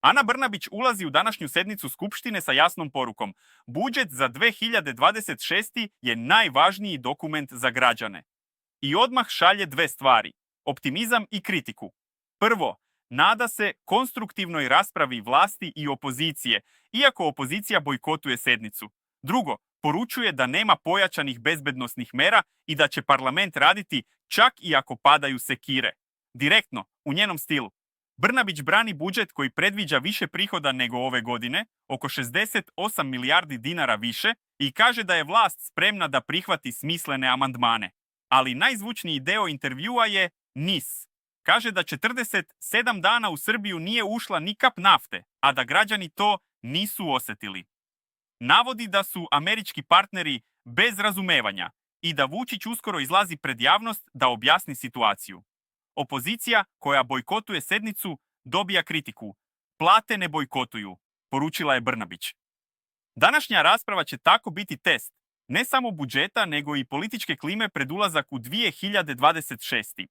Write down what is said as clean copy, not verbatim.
Ana Brnabić ulazi u današnju sednicu Skupštine sa jasnom porukom. Budžet za 2026. je najvažniji dokument za građane. I odmah šalje dve stvari, optimizam i kritiku. Prvo, nada se konstruktivnoj raspravi vlasti i opozicije, iako opozicija bojkotuje sednicu. Drugo, poručuje da nema pojačanih bezbednosnih mera i da će parlament raditi čak i ako padaju sekire. Direktno, u njenom stilu. Brnabić brani budžet koji predviđa više prihoda nego ove godine, oko 68 milijardi dinara više, i kaže da je vlast spremna da prihvati smislene amandmane. Ali najzvučniji deo intervjua je NIS. Kaže da 47 dana u Srbiju nije ušla ni kap nafte, a da građani to nisu osjetili. Navodi da su američki partneri bez razumevanja i da Vučić uskoro izlazi pred javnost da objasni situaciju. Opozicija koja bojkotuje sednicu dobija kritiku. Plate ne bojkotuju, poručila je Brnabić. Današnja rasprava će tako biti test, ne samo budžeta, nego i političke klime pred ulazak u 2026.